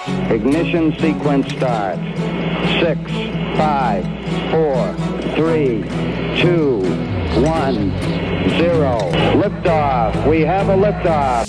Ignition sequence starts. 6, 5, 4, 3, 2, 1, 0. Liftoff. We have a liftoff.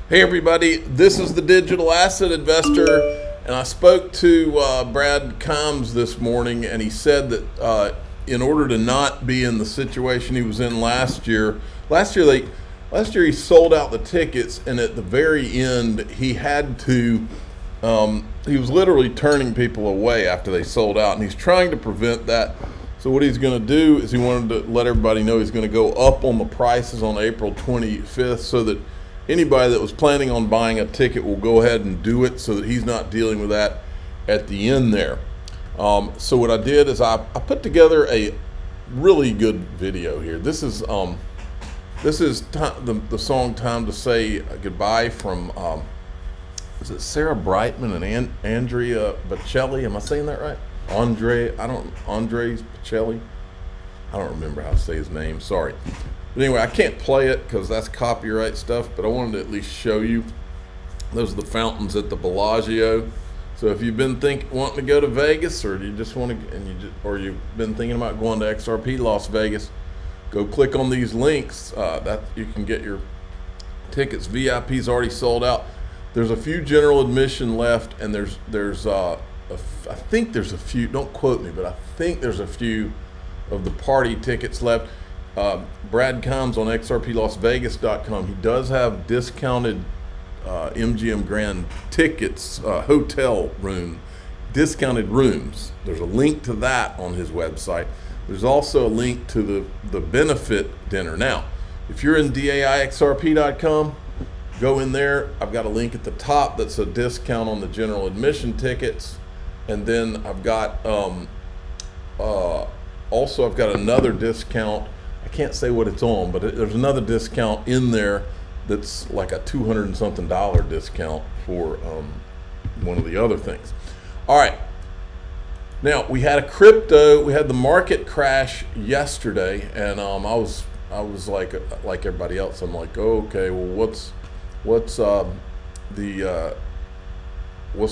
Hey everybody, this is the Digital Asset Investor, and I spoke to Brad Combs this morning, and he said that in order to not be in the situation he was in last year he sold out the tickets, and at the very end he had to, he was literally turning people away after they sold out, and he's trying to prevent that. So what he's going to do is he wanted to let everybody know he's going to go up on the prices on April 25th so that anybody that was planning on buying a ticket will go ahead and do it, so that he's not dealing with that at the end there. So what I did is I put together a really good video here. This is the song "Time to Say Goodbye" from is it Sarah Brightman and Andrea Bocelli? Am I saying that right? Andres Bocelli. I don't remember how to say his name. Sorry. But anyway, I can't play it because that's copyright stuff, but I wanted to at least show you. Those are the fountains at the Bellagio. So if you've been wanting to go to Vegas, or you just want to, or you've been thinking about going to XRP Las Vegas, go click on these links. That you can get your tickets. VIP's already sold out. There's a few general admission left, and I think there's a few. Don't quote me, but I think there's a few of the party tickets left. Brad Combs on XRPLasVegas.com. He does have discounted MGM Grand tickets, hotel room, discounted rooms. There's a link to that on his website. There's also a link to the benefit dinner. Now, if you're in DAIXRP.com, go in there. I've got a link at the top that's a discount on the general admission tickets, and then I've got also I've got another discount. I can't say what it's on, but there's another discount in there that's like a $200 and something discount for one of the other things. All right. Now we had the market crash yesterday, and I was like everybody else. I'm like, oh, okay, well, what's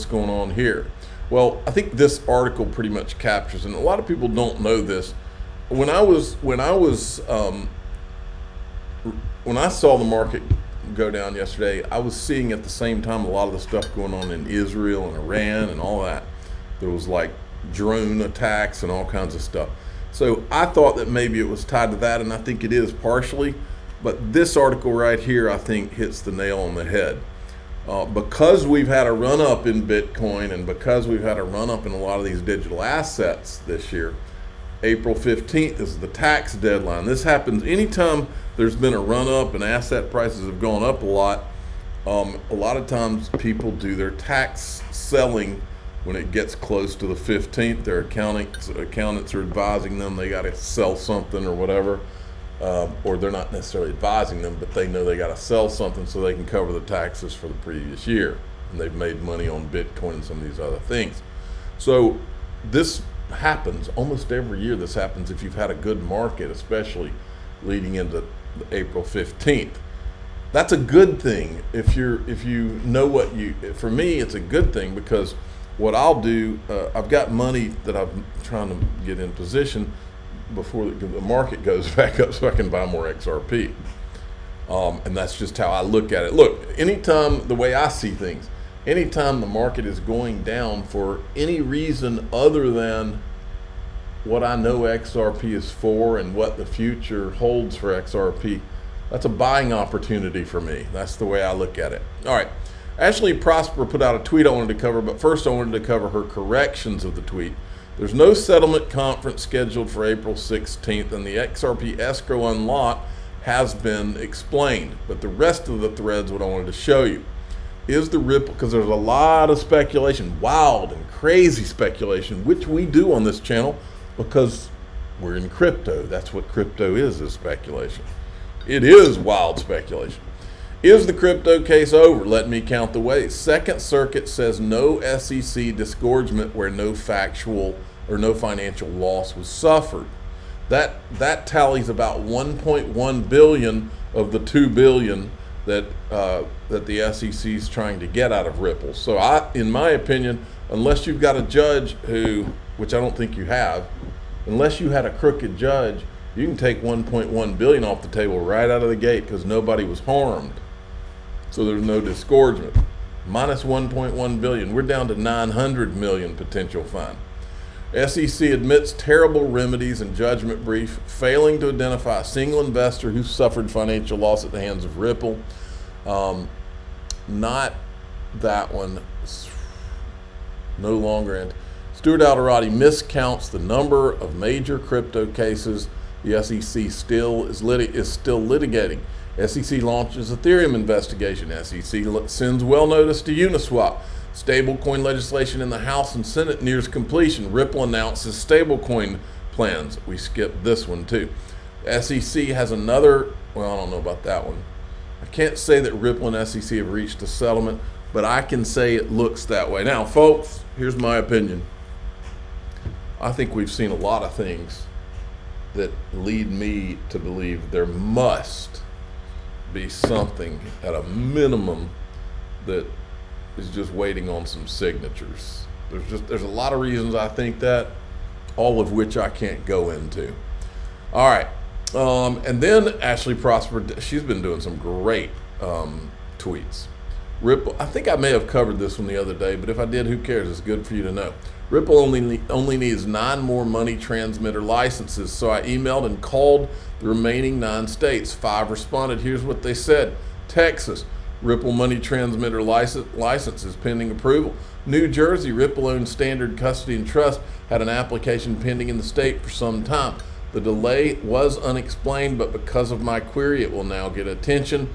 going on here? Well, I think this article pretty much captures, and a lot of people don't know this. When I saw the market go down yesterday, I was seeing at the same time a lot of the stuff going on in Israel and Iran and all that. There was like drone attacks and all kinds of stuff. So I thought that maybe it was tied to that, and I think it is partially. But this article right here, I think, hits the nail on the head. Because we've had a run up in Bitcoin, and because we've had a run up in a lot of these digital assets this year, April 15th is the tax deadline. This happens anytime there's been a run up and asset prices have gone up a lot. A lot of times people do their tax selling when it gets close to the 15th. Their accountants are advising them they got to sell something or whatever, or they're not necessarily advising them, but they know they got to sell something so they can cover the taxes for the previous year, and they've made money on Bitcoin and some of these other things. So this happens almost every year. This happens if you've had a good market, especially leading into April 15th. That's a good thing if you know what you. For me, it's a good thing, because what I'll do, I've got money that I'm trying to get in position before the market goes back up, so I can buy more XRP. And that's just how I look at it. Look, anytime, the way I see things, anytime the market is going down for any reason other than what I know XRP is for and what the future holds for XRP, that's a buying opportunity for me. That's the way I look at it. All right. Ashley Prosper put out a tweet I wanted to cover, but first I wanted to cover her corrections of the tweet. There's no settlement conference scheduled for April 16th, and the XRP escrow unlock has been explained. But the rest of the threads, what I wanted to show you, is the Ripple, because there's a lot of speculation, wild and crazy speculation, which we do on this channel because we're in crypto. That's what crypto is speculation. It is wild speculation. Is the crypto case over? Let me count the ways. Second Circuit says no SEC disgorgement where no factual or no financial loss was suffered. That tallies about 1.1 billion of the 2 billion that the SEC is trying to get out of Ripple. So in my opinion, unless you've got a judge who, which I don't think you have, unless you had a crooked judge, you can take 1.1 billion off the table right out of the gate because nobody was harmed. So there's no disgorgement. Minus 1.1 billion, we're down to 900 million potential fine. SEC admits terrible remedies in judgment brief, failing to identify a single investor who suffered financial loss at the hands of Ripple. Not that one. No longer in. Stuart Alderati miscounts the number of major crypto cases the SEC is still litigating. SEC launches Ethereum investigation. SEC sends well notice to Uniswap. Stablecoin legislation in the House and Senate nears completion. Ripple announces stablecoin plans. We skipped this one too. SEC has another, well, I don't know about that one. I can't say that Ripple and SEC have reached a settlement, but I can say it looks that way. Now, folks, here's my opinion. I think we've seen a lot of things that lead me to believe there must be something at a minimum that is just waiting on some signatures. There's a lot of reasons I think that, all of which I can't go into. All right. And then Ashley Prosper, she's been doing some great tweets. Ripple, I think I may have covered this one the other day, but if I did, who cares? It's good for you to know. Ripple only needs 9 more money transmitter licenses, so I emailed and called the remaining 9 states. 5 responded. Here's what they said. Texas, Ripple money transmitter license is pending approval. New Jersey, Ripple-owned Standard Custody and Trust had an application pending in the state for some time. The delay was unexplained, but because of my query, it will now get attention.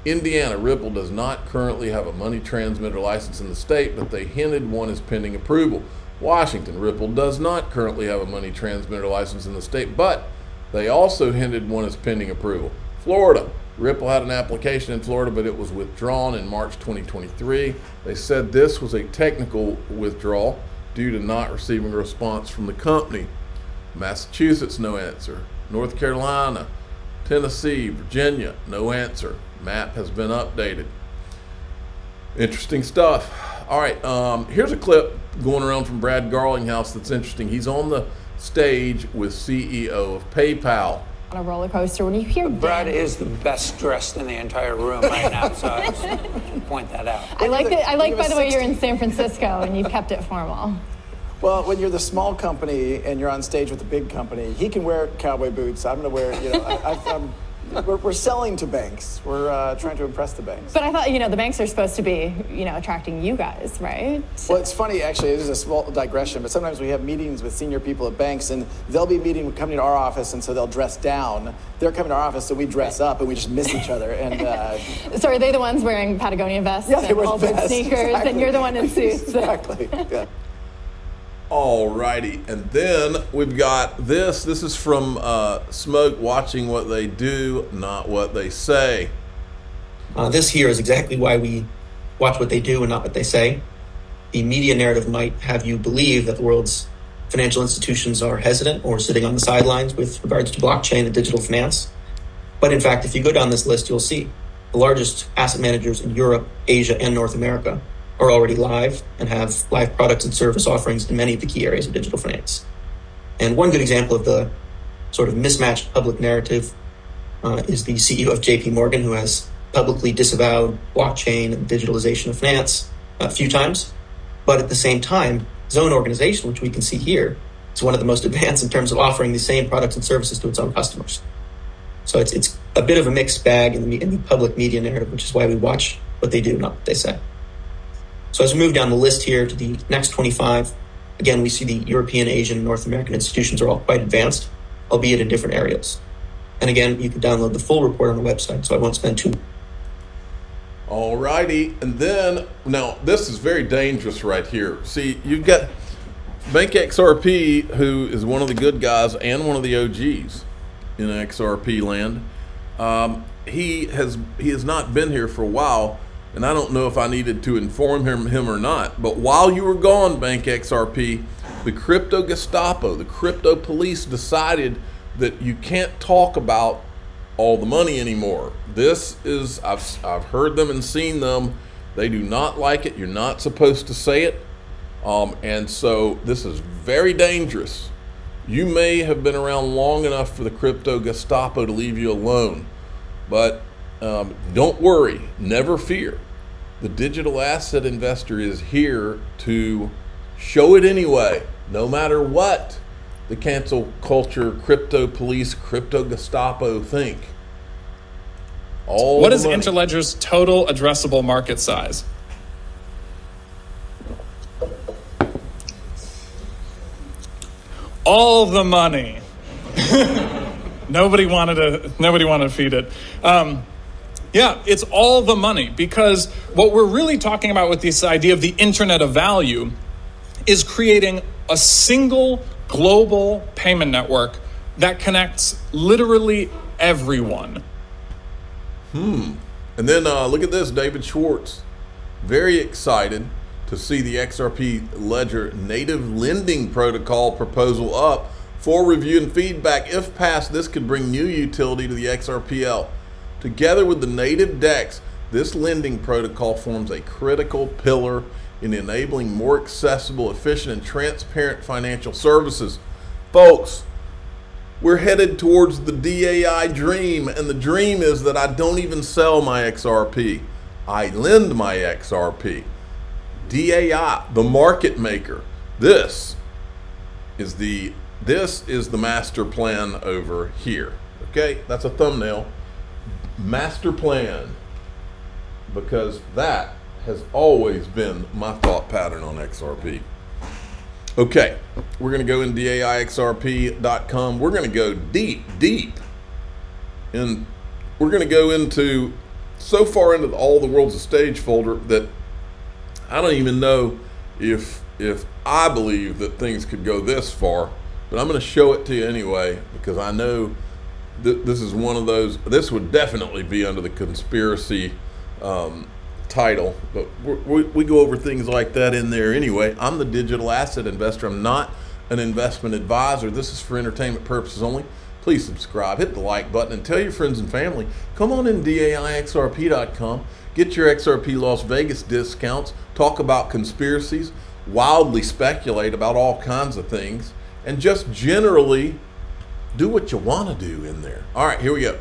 Indiana, Ripple does not currently have a money transmitter license in the state, but they hinted one is pending approval. Washington, Ripple does not currently have a money transmitter license in the state, but they also hinted one is pending approval. Florida, Ripple had an application in Florida, but it was withdrawn in March 2023. They said this was a technical withdrawal due to not receiving a response from the company. Massachusetts, no answer. North Carolina, Tennessee, Virginia, no answer. Map has been updated. Interesting stuff. All right, here's a clip going around from Brad Garlinghouse that's interesting. He's on the stage with CEO of PayPal. On a roller coaster, when you hear Brad is the best dressed in the entire room right now, so I just point that out. I like by the way, you're in San Francisco and you've kept it formal. Well, when you're the small company and you're on stage with the big company, he can wear cowboy boots. I'm going to wear, we're selling to banks. We're trying to impress the banks. But I thought, the banks are supposed to be, attracting you guys, right? Well, it's funny, actually. This is a small digression, but sometimes we have meetings with senior people at banks, and they'll be coming to our office, and so they'll dress down. They're coming to our office, so we dress up, and we just miss each other. And so are they the ones wearing Patagonia vests and Allbirds sneakers, exactly. And you're the one in suits? Exactly, yeah. Alrighty, and then we've got this. This is from Smoke, watching what they do, not what they say. This here is exactly why we watch what they do and not what they say. The media narrative might have you believe that the world's financial institutions are hesitant or sitting on the sidelines with regards to blockchain and digital finance. But in fact, if you go down this list, you'll see the largest asset managers in Europe, Asia, and North America are already live and have live products and service offerings in many of the key areas of digital finance. And one good example of the sort of mismatched public narrative is the CEO of JP Morgan, who has publicly disavowed blockchain and digitalization of finance a few times. But at the same time, his own organization, which we can see here, is one of the most advanced in terms of offering the same products and services to its own customers. So it's a bit of a mixed bag in the public media narrative, which is why we watch what they do, not what they say. So as we move down the list here to the next 25, again, we see the European, Asian, and North American institutions are all quite advanced, albeit in different areas. And again, you can download the full report on the website, so I won't spend too. All righty, and then, now this is very dangerous right here. See, you've got Bank XRP, who is one of the good guys and one of the OGs in XRP land. He has not been here for a while, and I don't know if I needed to inform him or not, but while you were gone, Bank XRP, The crypto Gestapo, the crypto police decided that you can't talk about all the money anymore. This is, I've heard them and seen them. They do not like it. You're not supposed to say it. And so this is very dangerous. You may have been around long enough for the crypto Gestapo to leave you alone, but don't worry, never fear. The digital asset investor is here to show it anyway, no matter what the cancel culture, crypto police, crypto Gestapo think. What is Interledger's total addressable market size? All the money. Nobody wanted to feed it. Yeah, it's all the money, because what we're really talking about with this idea of the Internet of Value is creating a single global payment network that connects literally everyone. And then look at this, David Schwartz, very excited to see the XRP Ledger native lending protocol proposal up for review and feedback. If passed, this could bring new utility to the XRPL. Together with the native DEX, this lending protocol forms a critical pillar in enabling more accessible, efficient, and transparent financial services. Folks, we're headed towards the DAI dream, and the dream is that I don't even sell my XRP. I lend my XRP. DAI, the market maker. This is the master plan over here. Okay, that's a thumbnail. Master plan, because that has always been my thought pattern on XRP. Okay, we're going to go in DAIXRP.com. We're going to go deep, and we're going to go into so far into all the world's a stage folder that I don't even know if I believe that things could go this far, but I'm going to show it to you anyway, because I know that this is one of those. This would definitely be under the conspiracy title, but we go over things like that in there anyway. I'm the digital asset investor. I'm not an investment advisor. This is for entertainment purposes only. Please subscribe, hit the like button, and tell your friends and family. Come on in DAIXRP.com. Get your XRP Las Vegas discounts. Talk about conspiracies, wildly speculate about all kinds of things, and just generally do what you want to do in there. All right, here we go.